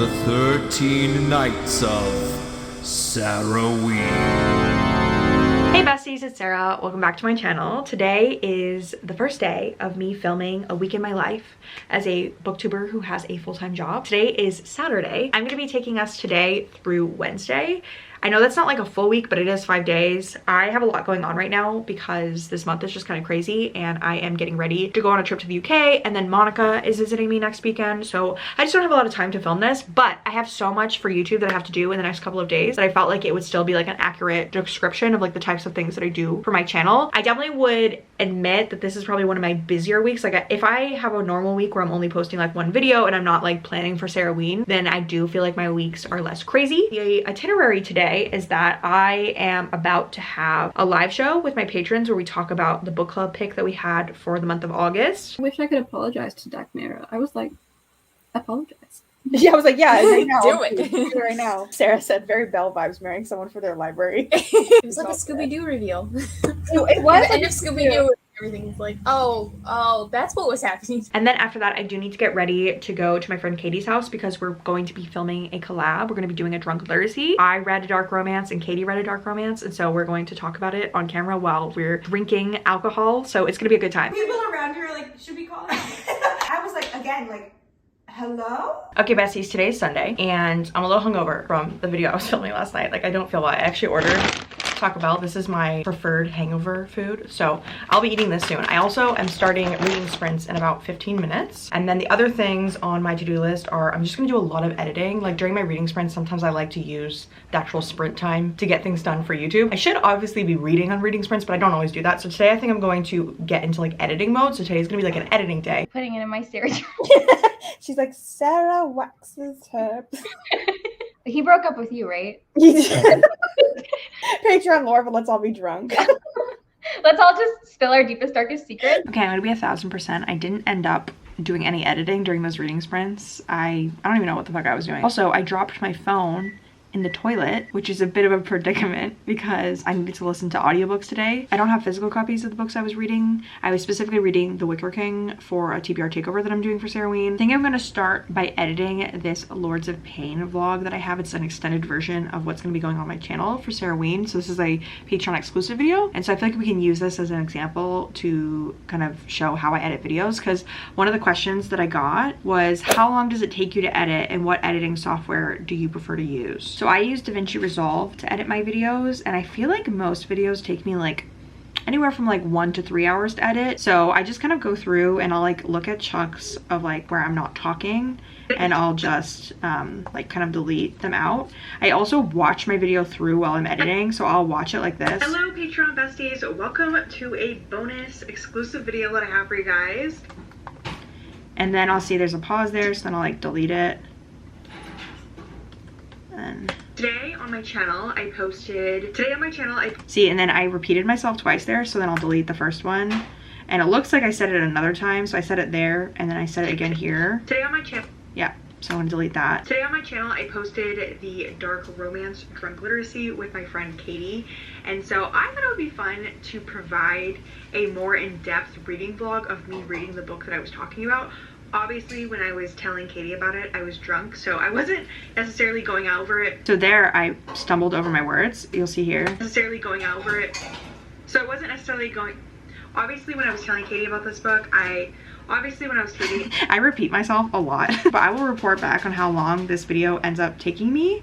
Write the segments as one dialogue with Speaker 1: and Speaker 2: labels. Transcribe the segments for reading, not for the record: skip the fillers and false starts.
Speaker 1: the 13 Nights of Sara I.
Speaker 2: Hey besties, it's Sarah. Welcome back to my channel. Today is the first day of me filming a week in my life as a booktuber who has a full-time job. Today is Saturday. I'm gonna be taking us today through Wednesday. I know that's not like a full week, but it is 5 days. I have a lot going on right now because this month is just kind of crazy and I am getting ready to go on a trip to the UK, and then Monica is visiting me next weekend. So I just don't have a lot of time to film this, but I have so much for YouTube that I have to do in the next couple of days that I felt like it would still be like an accurate description of like the types of things that I do for my channel. I definitely would admit that this is probably one of my busier weeks. Like if I have a normal week where I'm only posting like one video and I'm not like planning for Sara I, then I do feel like my weeks are less crazy. The itinerary today is that I am about to have a live show with my patrons where we talk about the book club pick that we had for the month of August.
Speaker 3: I wish I could apologize to Dak Mara. I was like, apologize.
Speaker 4: Yeah, I was like, yeah, right now.
Speaker 5: Do it.
Speaker 4: Do it right now. Sarah said very Belle vibes marrying someone for their library.
Speaker 5: It was like a Scooby-Doo reveal.
Speaker 4: It was
Speaker 5: At the end of Scooby-Doo, everything's like, oh, that's what was happening.
Speaker 2: And then after that, I do need to get ready to go to my friend Katie's house because we're going to be filming a collab. We're going to be doing a drunk literacy. I read a dark romance and Katie read a dark romance, and so we're going to talk about it on camera while we're drinking alcohol. So it's going to be a good time.
Speaker 6: People around here are like, should we call it? I was like, again, like, hello?
Speaker 2: Okay, besties, today is Sunday, and I'm a little hungover from the video I was filming last night. Like, I don't feel well. I actually ordered Taco Bell. This is my preferred hangover food, so I'll be eating this soon. I also am starting reading sprints in about 15 minutes. And then the other things on my to-do list are I'm just gonna do a lot of editing. Like during my reading sprints, sometimes I like to use the actual sprint time to get things done for YouTube. I should obviously be reading on reading sprints, but I don't always do that. So today I think I'm going to get into like editing mode. So today's gonna be like an editing day.
Speaker 5: Putting it in my stereotype.
Speaker 4: She's like, Sarah waxes her.
Speaker 5: He broke up with you, right?
Speaker 4: Patreon lore, but let's all be drunk.
Speaker 5: Let's all just spill our deepest, darkest secret.
Speaker 2: Okay, I'm gonna be 1000%. I didn't end up doing any editing during those reading sprints. I don't even know what the fuck I was doing. Also, I dropped my phone in the toilet, which is a bit of a predicament because I needed to listen to audiobooks today. I don't have physical copies of the books I was reading. I was specifically reading The Wicker King for a TBR takeover that I'm doing for Sara I. I think I'm gonna start by editing this Lords of Pain vlog that I have. It's an extended version of what's gonna be going on my channel for Sara I. So this is a Patreon exclusive video. And so I feel like we can use this as an example to kind of show how I edit videos, because one of the questions that I got was, how long does it take you to edit and what editing software do you prefer to use? So I use DaVinci Resolve to edit my videos, and I feel like most videos take me like anywhere from like 1 to 3 hours to edit. So I just kind of go through and I'll like look at chunks of like where I'm not talking, and I'll just like kind of delete them out. I also watch my video through while I'm editing, so I'll watch it like this. Hello Patreon besties, welcome to a bonus exclusive video that I have for you guys. And then I'll see there's a pause there, so then I'll like delete it. And today on my channel I see, and then I repeated myself twice there, so then I'll delete the first one. And it looks like I said it another time, so I said it there and then I said it again here. Today on my channel, yeah, so I'm gonna delete that. Today on my channel I posted the dark romance drunk literacy with my friend Katie, and so I thought it would be fun to provide a more in-depth reading vlog of me reading the book that I was talking about. Obviously, when I was telling Katie about it, I was drunk, so I wasn't necessarily going over it. So there, I stumbled over my words. You'll see here. Necessarily going over it. So I wasn't necessarily going... Obviously, when I was telling Katie about this book, I repeat myself a lot, but I will report back on how long this video ends up taking me.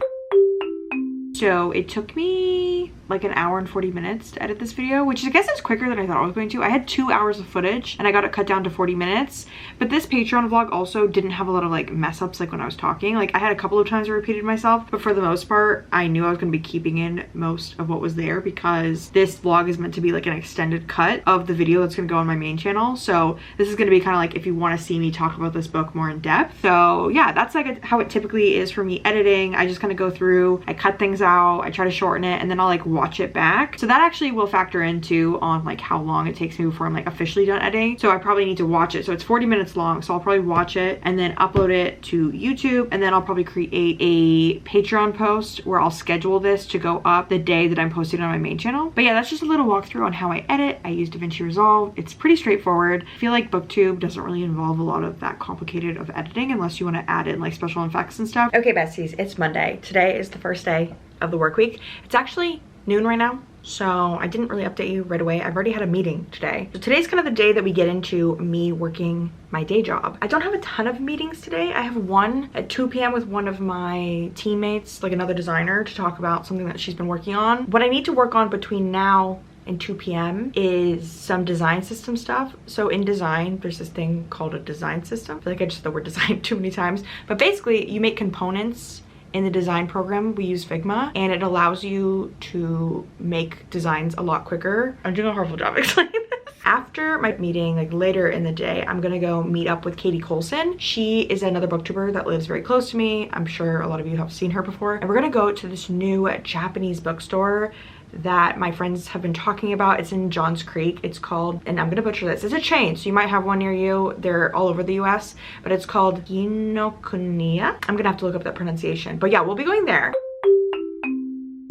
Speaker 2: So it took me like an hour and 40 minutes to edit this video, which I guess is quicker than I thought I was going to. I had 2 hours of footage and I got it cut down to 40 minutes. But this Patreon vlog also didn't have a lot of like mess ups like when I was talking. Like I had a couple of times I repeated myself, but for the most part, I knew I was gonna be keeping in most of what was there because this vlog is meant to be like an extended cut of the video that's gonna go on my main channel. So this is gonna be kind of like if you wanna see me talk about this book more in depth. So yeah, that's like how it typically is for me editing. I just kind of go through, I cut things out, I try to shorten it, and then I'll like watch it back. So that actually will factor into on like how long it takes me before I'm like officially done editing. So I probably need to watch it. So it's 40 minutes long. So I'll probably watch it and then upload it to YouTube, and then I'll probably create a Patreon post where I'll schedule this to go up the day that I'm posting on my main channel. But yeah, that's just a little walkthrough on how I edit. I use DaVinci Resolve. It's pretty straightforward. I feel like booktube doesn't really involve a lot of that complicated of editing unless you want to add in like special effects and stuff. Okay, besties, it's Monday. Today is the first day of the work week. It's actually noon right now, so I didn't really update you right away. I've already had a meeting today. So today's kind of the day that we get into me working my day job. I don't have a ton of meetings today. I have one at 2 p.m. with one of my teammates, like another designer, to talk about something that she's been working on. What I need to work on between now and 2 p.m. is some design system stuff. So in design, there's this thing called a design system. I feel like I just said the word design too many times. But basically, you make components in the design program. We use Figma, and it allows you to make designs a lot quicker. I'm doing a horrible job explaining this. After my meeting, like later in the day, I'm gonna go meet up with Katie Colson. She is another booktuber that lives very close to me. I'm sure a lot of you have seen her before. And we're gonna go to this new Japanese bookstore that my friends have been talking about. It's in Johns Creek. It's called, and I'm gonna butcher this, it's a chain, so you might have one near you. They're all over the US, but it's called Kinokuniya. I'm gonna have to look up that pronunciation, but yeah, we'll be going there.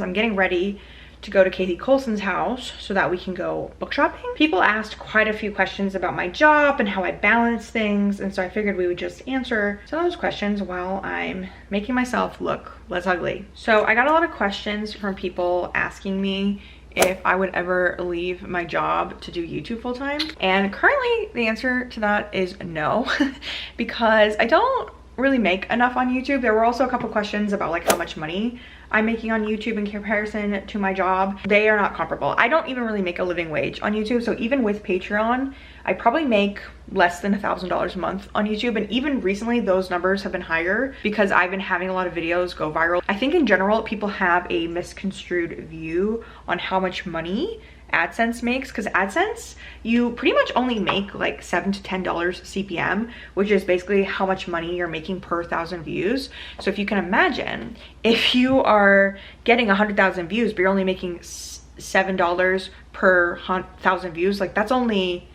Speaker 2: I'm getting ready to go to Katie Colson's house so that we can go book shopping. People asked quite a few questions about my job and how I balance things, and so I figured we would just answer some of those questions while I'm making myself look less ugly. So I got a lot of questions from people asking me if I would ever leave my job to do YouTube full-time, and currently the answer to that is no, because I don't really make enough on YouTube. There were also a couple questions about like how much money I'm making on YouTube in comparison to my job. They are not comparable. I don't even really make a living wage on YouTube. So even with Patreon, I probably make less than $1,000 a month on YouTube. And even recently, those numbers have been higher because I've been having a lot of videos go viral. I think in general, people have a misconstrued view on how much money AdSense makes, because AdSense, you pretty much only make like $7 to $10 CPM, which is basically how much money you're making per 1,000 views. So if you can imagine, if you are getting 100,000 views, but you're only making $7 per 1,000 views, like that's only,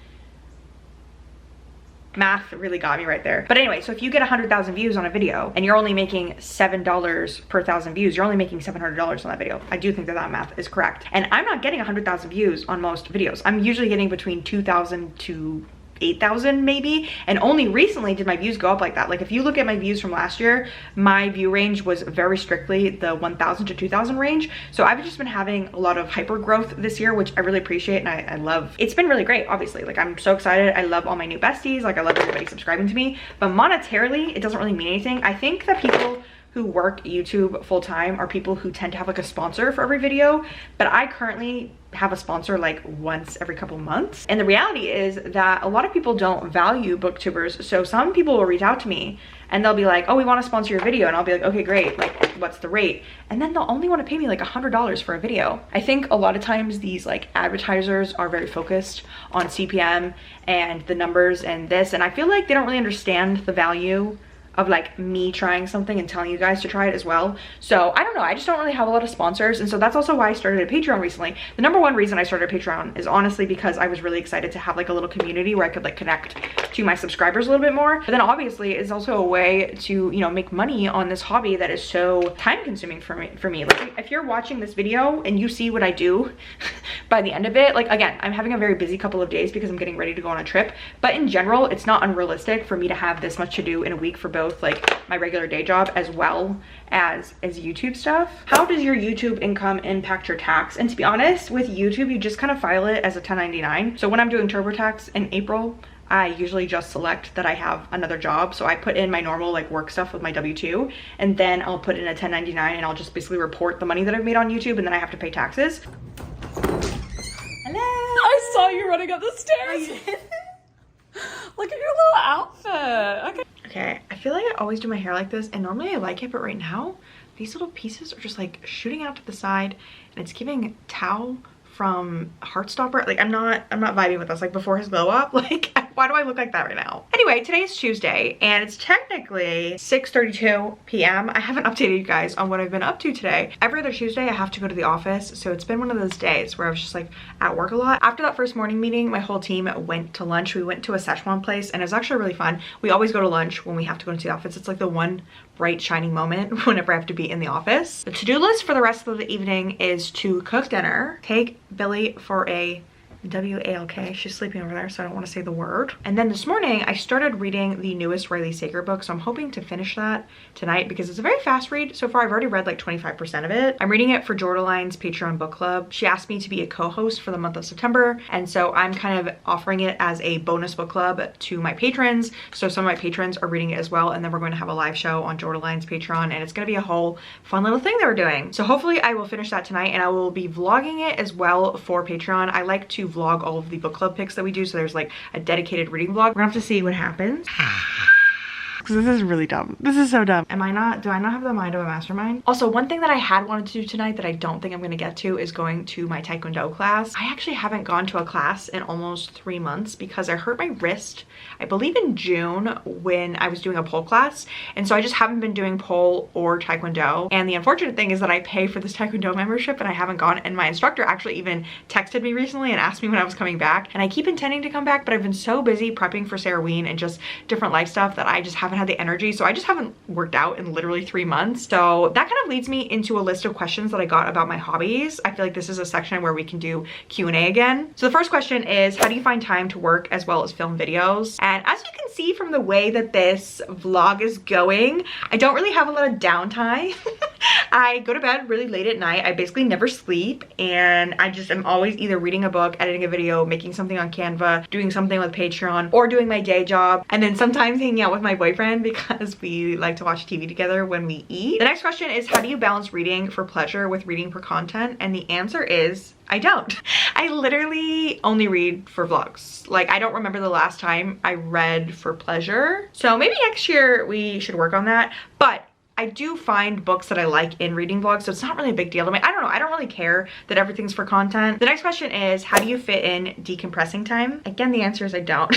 Speaker 2: math really got me right there. But anyway, so if you get 100,000 views on a video and you're only making $7 per 1,000 views, you're only making $700 on that video. I do think that that math is correct. And I'm not getting 100,000 views on most videos. I'm usually getting between 2,000 to 8,000 maybe, and only recently did my views go up like that. Like if you look at my views from last year, my view range was very strictly the 1,000 to 2,000 range. So I've just been having a lot of hyper growth this year, which I really appreciate and I love. It's been really great, obviously. Like I'm so excited. I love all my new besties. Like I love everybody subscribing to me, but monetarily, it doesn't really mean anything. I think that people who work YouTube full-time are people who tend to have like a sponsor for every video, but I currently have a sponsor like once every couple months. And the reality is that a lot of people don't value booktubers. So some people will reach out to me and they'll be like, oh, we want to sponsor your video. And I'll be like, okay, great. Like, what's the rate? And then they'll only want to pay me like $100 for a video. I think a lot of times these like advertisers are very focused on CPM and the numbers and this. And I feel like they don't really understand the value of like me trying something and telling you guys to try it as well. So I don't know, I just don't really have a lot of sponsors, and so that's also why I started a Patreon recently. The number one reason I started a Patreon is honestly because I was really excited to have like a little community where I could like connect to my subscribers a little bit more. But then obviously it's also a way to, you know, make money on this hobby that is so time consuming for me. Like if you're watching this video and you see what I do by the end of it, like again, I'm having a very busy couple of days because I'm getting ready to go on a trip, but in general, it's not unrealistic for me to have this much to do in a week for both like my regular day job as well as YouTube stuff. How does your YouTube income impact your tax? And to be honest, with YouTube, you just kind of file it as a 1099. So when I'm doing TurboTax in April, I usually just select that I have another job. So I put in my normal like work stuff with my W-2, and then I'll put in a 1099 and I'll just basically report the money that I've made on YouTube, and then I have to pay taxes. Hello.
Speaker 3: I saw you running up the stairs. Look at your little outfit. Okay.
Speaker 2: Okay, I feel like I always do my hair like this, and normally I like it, but right now these little pieces are just like shooting out to the side, and it's giving Tao from Heartstopper. Like I'm not vibing with this. Like before his glow up, like I Why do I look like that right now? Anyway, today's Tuesday and it's technically 6:32 p.m. I haven't updated you guys on what I've been up to today. Every other Tuesday I have to go to the office, so it's been one of those days where I was just like at work a lot. After that first morning meeting, my whole team went to lunch. We went to a Szechuan place and it was actually really fun. We always go to lunch when we have to go into the office. It's like the one bright shining moment whenever I have to be in the office. The to-do list for the rest of the evening is to cook dinner, take Billy for a WALK. She's sleeping over there, so I don't want to say the word. And then this morning, I started reading the newest Riley Sager book, so I'm hoping to finish that tonight because it's a very fast read. So far, I've already read like 25% of it. I'm reading it for Jordaline's Patreon book club. She asked me to be a co-host for the month of September, and so I'm kind of offering it as a bonus book club to my patrons. So some of my patrons are reading it as well, and then we're going to have a live show on Jordaline's Patreon, and it's going to be a whole fun little thing that we're doing. So hopefully I will finish that tonight, and I will be vlogging it as well for Patreon. I like to vlog all of the book club picks that we do, so there's like a dedicated reading vlog. We're gonna have to see what happens. Because this is really dumb. This is so dumb. Do I not have the mind of a mastermind? Also, one thing that I had wanted to do tonight that I don't think I'm gonna get to is going to my Taekwondo class. I actually haven't gone to a class in almost 3 months because I hurt my wrist, I believe in June when I was doing a pole class. And so I just haven't been doing pole or Taekwondo. And the unfortunate thing is that I pay for this Taekwondo membership and I haven't gone. And my instructor actually even texted me recently and asked me when I was coming back. And I keep intending to come back, but I've been so busy prepping for Sara I and just different life stuff that I just haven't had the energy. So I just haven't worked out in literally 3 months. So that kind of leads me into a list of questions that I got about my hobbies. I feel like this is a section where we can do Q&A again. So the first question is, how do you find time to work as well as film videos? And as you can see from the way that this vlog is going, I don't really have a lot of downtime. I go to bed really late at night. I basically never sleep, and I just am always either reading a book, editing a video, making something on Canva, doing something with Patreon, or doing my day job, and then sometimes hanging out with my boyfriend because we like to watch TV together when we eat. The next question is, how do you balance reading for pleasure with reading for content? And the answer is, I don't. I literally only read for vlogs. Like, I don't remember the last time I read for pleasure. So maybe next year we should work on that. But I do find books that I like in reading vlogs, so it's not really a big deal to me. I don't know, I don't really care that everything's for content. The next question is, how do you fit in decompressing time? Again, the answer is I don't.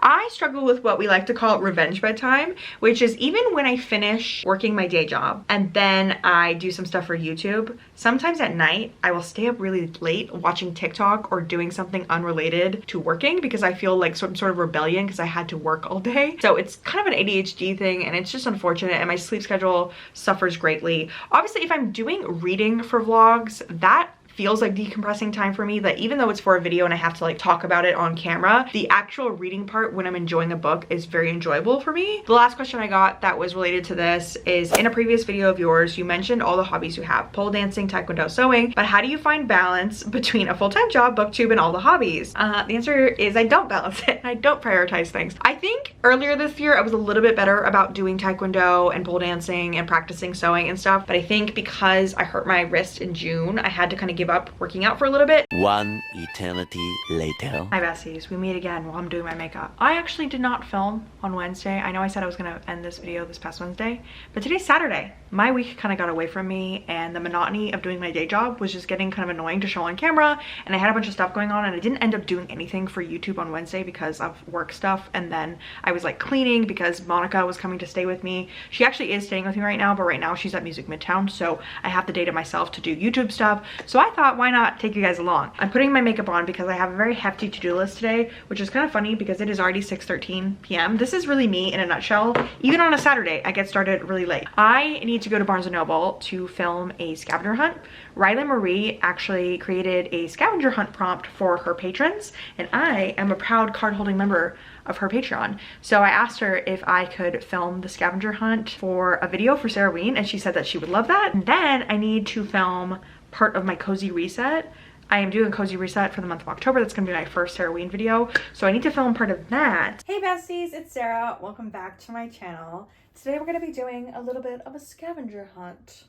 Speaker 2: I struggle with what we like to call revenge bedtime, which is even when I finish working my day job and then I do some stuff for YouTube, sometimes at night I will stay up really late watching TikTok or doing something unrelated to working because I feel like some sort of rebellion because I had to work all day. So it's kind of an ADHD thing and it's just unfortunate, and my sleep schedule suffers greatly. Obviously, if I'm doing reading for vlogs, that feels like decompressing time for me, that even though it's for a video and I have to like talk about it on camera, the actual reading part when I'm enjoying a book is very enjoyable for me. The last question I got that was related to this is, in a previous video of yours, you mentioned all the hobbies you have: pole dancing, Taekwondo, sewing, but how do you find balance between a full-time job, booktube, and all the hobbies? The answer is I don't balance it. I don't prioritize things. I think earlier this year I was a little bit better about doing Taekwondo and pole dancing and practicing sewing and stuff, but I think because I hurt my wrist in June, I had to kind of give up working out for a little bit.
Speaker 7: One eternity later.
Speaker 2: Hi besties, we meet again while I'm doing my makeup. I actually did not film on Wednesday. I know I said I was gonna end this video this past Wednesday, but today's Saturday. My week kind of got away from me, and the monotony of doing my day job was just getting kind of annoying to show on camera, and I had a bunch of stuff going on, and I didn't end up doing anything for YouTube on Wednesday because of work stuff. And then I was like cleaning because Monica was coming to stay with me. She actually is staying with me right now, but right now she's at Music Midtown, so I have the day to myself to do YouTube stuff. So I thought, why not take you guys along? I'm putting my makeup on because I have a very hefty to-do list today, which is kind of funny because it is already 6:13 p.m. This is really me in a nutshell. Even on a Saturday, I get started really late. I need to go to Barnes & Noble to film a scavenger hunt. Riley Marie actually created a scavenger hunt prompt for her patrons, and I am a proud card-holding member of her Patreon. So I asked her if I could film the scavenger hunt for a video for Sara I, and she said that she would love that. And then I need to film part of my cozy reset. I am doing cozy reset for the month of October. That's gonna be my first Sara I video, so I need to film part of that.
Speaker 6: Hey besties, it's Sarah. Welcome back to my channel. Today we're gonna be doing a little bit of a scavenger hunt.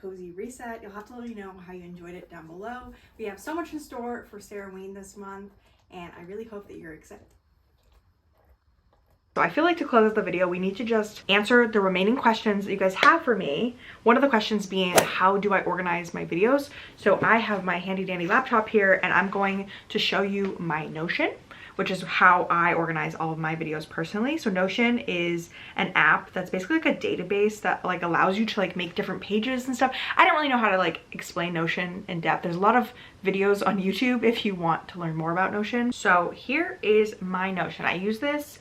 Speaker 6: Cozy reset. You'll have to let me know how you enjoyed it down below. We have so much in store for Sara I this month, and I really hope that you're excited.
Speaker 2: So I feel like to close out the video, we need to just answer the remaining questions that you guys have for me. One of the questions being, how do I organize my videos? So I have my handy dandy laptop here, and I'm going to show you my Notion, which is how I organize all of my videos personally. So Notion is an app that's basically like a database that like allows you to like make different pages and stuff. I don't really know how to like explain Notion in depth. There's a lot of videos on YouTube if you want to learn more about Notion. So here is my Notion. I use this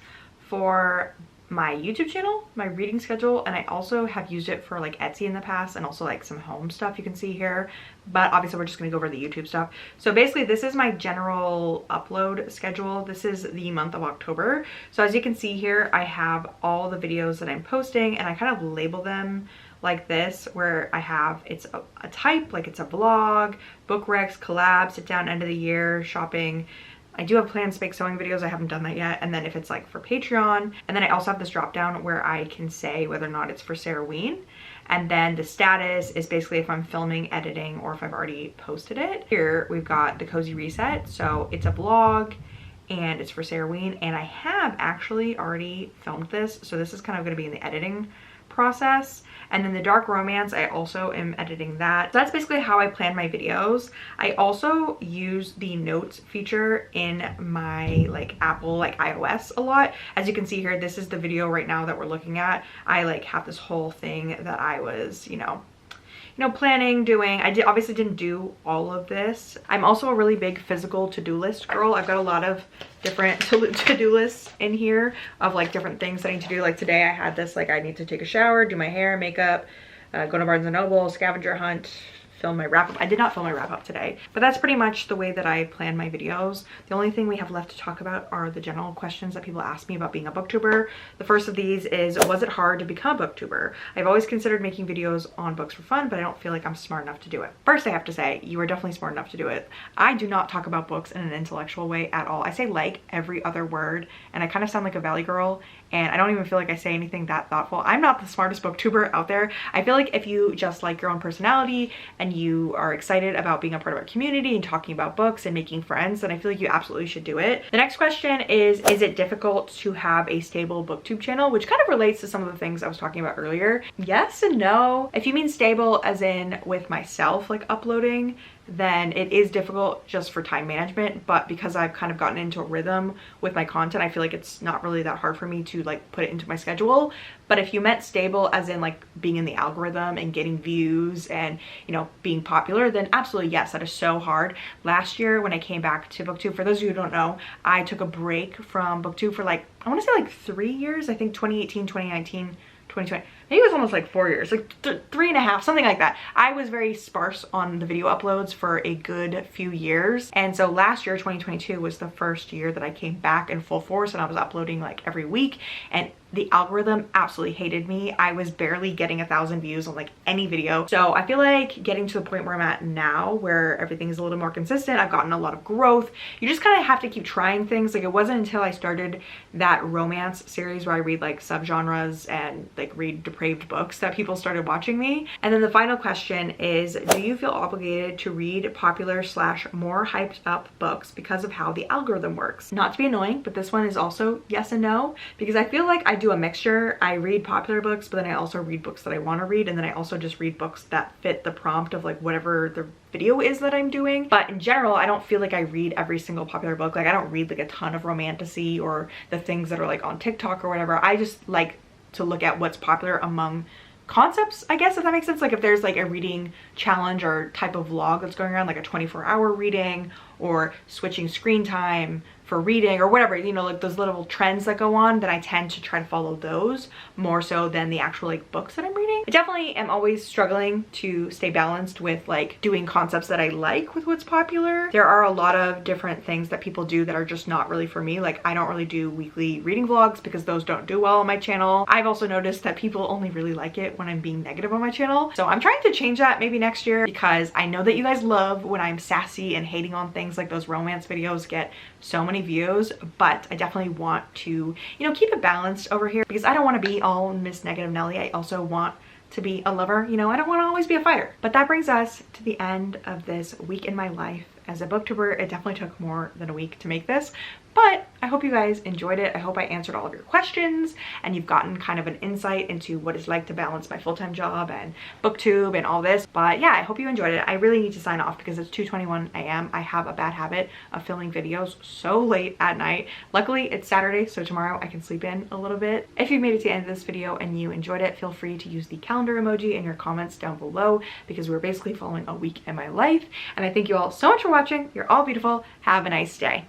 Speaker 2: for my YouTube channel, my reading schedule, and I also have used it for like Etsy in the past and also like some home stuff you can see here, but obviously we're just gonna go over the YouTube stuff. So basically this is my general upload schedule. This is the month of October. So as you can see here, I have all the videos that I'm posting and I kind of label them like this, where I have, it's a type, like it's a vlog, book recs, collabs, sit down, end of the year, shopping. I do have plans to make sewing videos. I haven't done that yet. And then if it's like for Patreon, and then I also have this drop down where I can say whether or not it's for Sara I. And then the status is basically if I'm filming, editing, or if I've already posted it. Here we've got the Cozy Reset. So it's a vlog and it's for Sara I. And I have actually already filmed this. So this is kind of going to be in the editing process. And then the dark romance, I also am editing that. So that's basically how I plan my videos. I also use the notes feature in my like Apple, like iOS a lot. As you can see here, this is the video right now that we're looking at. I like have this whole thing that I was, you know, planning, doing. Obviously didn't do all of this. I'm also a really big physical to-do list girl. I've got a lot of different to-do lists in here of like different things I need to do. Like today I had this, like I need to take a shower, do my hair, makeup, go to Barnes & Noble, scavenger hunt, film my wrap up. I did not film my wrap up today, but that's pretty much the way that I plan my videos. The only thing we have left to talk about are the general questions that people ask me about being a booktuber. The first of these is, was it hard to become a booktuber? I've always considered making videos on books for fun, but I don't feel like I'm smart enough to do it. First, I have to say, you are definitely smart enough to do it. I do not talk about books in an intellectual way at all. I say like every other word, and I kind of sound like a valley girl, and I don't even feel like I say anything that thoughtful. I'm not the smartest booktuber out there. I feel like if you just like your own personality and you are excited about being a part of our community and talking about books and making friends, then I feel like you absolutely should do it. The next question is it difficult to have a stable booktube channel? Which kind of relates to some of the things I was talking about earlier. Yes and no. If you mean stable as in with myself, like uploading, then it is difficult just for time management, but because I've kind of gotten into a rhythm with my content, I feel like it's not really that hard for me to like put it into my schedule. But if you meant stable as in like being in the algorithm and getting views and, you know, being popular, then absolutely yes, that is so hard. Last year when I came back to booktube, for those of you who don't know, I took a break from booktube for like, I want to say like 3 years. I think 2018, 2019, 2020. Maybe it was almost like 4 years, like 3.5, something like that. I was very sparse on the video uploads for a good few years. And so last year, 2022, was the first year that I came back in full force and I was uploading like every week. And the algorithm absolutely hated me. I was barely getting 1,000 views on like any video. So I feel like getting to the point where I'm at now, where everything is a little more consistent, I've gotten a lot of growth. You just kind of have to keep trying things. Like it wasn't until I started that romance series where I read like subgenres and like read depraved books that people started watching me. And then the final question is, do you feel obligated to read popular / more hyped up books because of how the algorithm works? Not to be annoying, but this one is also yes and no, because I feel like I do a mixture. I read popular books, but then I also read books that I want to read, and then I also just read books that fit the prompt of like whatever the video is that I'm doing. But in general, I don't feel like I read every single popular book. Like I don't read like a ton of romantasy or the things that are like on TikTok or whatever. I just like to look at what's popular among concepts, I guess, if that makes sense. Like if there's like a reading challenge or type of vlog that's going around, like a 24-hour reading or switching screen time for reading or whatever, you know, like those little trends that go on, then I tend to try to follow those more so than the actual like books that I'm reading. I definitely am always struggling to stay balanced with like doing concepts that I like with what's popular. There are a lot of different things that people do that are just not really for me. Like I don't really do weekly reading vlogs because those don't do well on my channel. I've also noticed that people only really like it when I'm being negative on my channel. So I'm trying to change that maybe next year, because I know that you guys love when I'm sassy and hating on things. Like those romance videos get so many views, but I definitely want to, you know, keep it balanced over here, because I don't want to be all Miss Negative Nelly. I also want to be a lover, you know, I don't want to always be a fighter. But that brings us to the end of this week in my life as a booktuber. It definitely took more than a week to make this, But I hope you guys enjoyed it. I hope I answered all of your questions and you've gotten kind of an insight into what it's like to balance my full-time job and booktube and all this. But yeah, I hope you enjoyed it. I really need to sign off because it's 2:21 a.m. I have a bad habit of filming videos so late at night. Luckily, it's Saturday, so tomorrow I can sleep in a little bit. If you made it to the end of this video and you enjoyed it, feel free to use the calendar emoji in your comments down below because we're basically following a week in my life. And I thank you all so much for watching. You're all beautiful. Have a nice day.